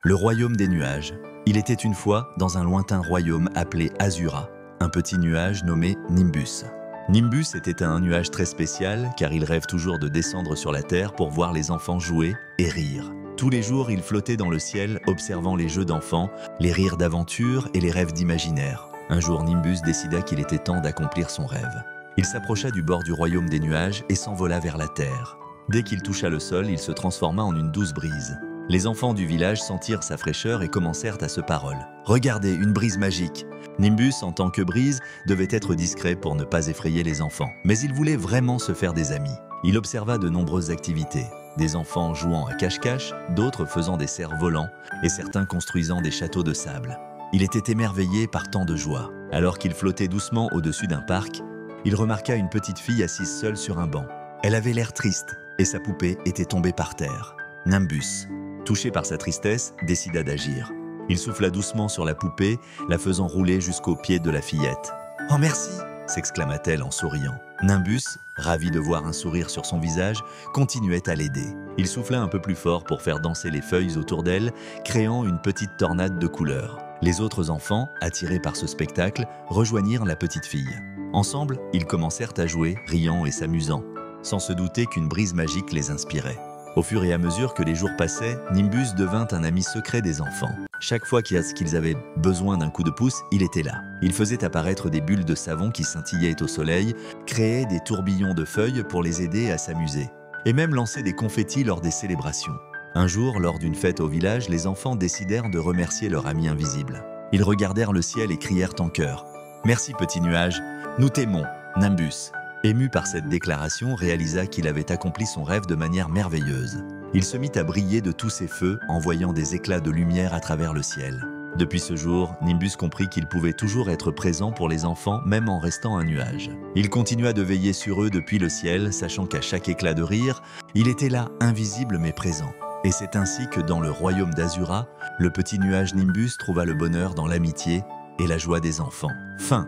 Le royaume des nuages. Il était une fois dans un lointain royaume appelé Azura, un petit nuage nommé Nimbus. Nimbus était un nuage très spécial car il rêve toujours de descendre sur la terre pour voir les enfants jouer et rire. Tous les jours, il flottait dans le ciel observant les jeux d'enfants, les rires d'aventure et les rêves d'imaginaire. Un jour, Nimbus décida qu'il était temps d'accomplir son rêve. Il s'approcha du bord du royaume des nuages et s'envola vers la terre. Dès qu'il toucha le sol, il se transforma en une douce brise. Les enfants du village sentirent sa fraîcheur et commencèrent à se parole. « Regardez, une brise magique !» Nimbus, en tant que brise, devait être discret pour ne pas effrayer les enfants. Mais il voulait vraiment se faire des amis. Il observa de nombreuses activités. Des enfants jouant à cache-cache, d'autres faisant des cerfs volants et certains construisant des châteaux de sable. Il était émerveillé par tant de joie. Alors qu'il flottait doucement au-dessus d'un parc, il remarqua une petite fille assise seule sur un banc. Elle avait l'air triste et sa poupée était tombée par terre. Nimbus, touché par sa tristesse, décida d'agir. Il souffla doucement sur la poupée, la faisant rouler jusqu'au pied de la fillette. « Oh merci !» s'exclama-t-elle en souriant. Nimbus, ravi de voir un sourire sur son visage, continuait à l'aider. Il souffla un peu plus fort pour faire danser les feuilles autour d'elle, créant une petite tornade de couleurs. Les autres enfants, attirés par ce spectacle, rejoignirent la petite fille. Ensemble, ils commencèrent à jouer, riant et s'amusant, sans se douter qu'une brise magique les inspirait. Au fur et à mesure que les jours passaient, Nimbus devint un ami secret des enfants. Chaque fois qu'ils avaient besoin d'un coup de pouce, il était là. Il faisait apparaître des bulles de savon qui scintillaient au soleil, créait des tourbillons de feuilles pour les aider à s'amuser, et même lançait des confettis lors des célébrations. Un jour, lors d'une fête au village, les enfants décidèrent de remercier leur ami invisible. Ils regardèrent le ciel et crièrent en chœur « Merci petit nuage, nous t'aimons, Nimbus !» Ému par cette déclaration, réalisa qu'il avait accompli son rêve de manière merveilleuse. Il se mit à briller de tous ses feux, envoyant des éclats de lumière à travers le ciel. Depuis ce jour, Nimbus comprit qu'il pouvait toujours être présent pour les enfants, même en restant un nuage. Il continua de veiller sur eux depuis le ciel, sachant qu'à chaque éclat de rire, il était là, invisible mais présent. Et c'est ainsi que dans le royaume d'Azura, le petit nuage Nimbus trouva le bonheur dans l'amitié et la joie des enfants. Fin.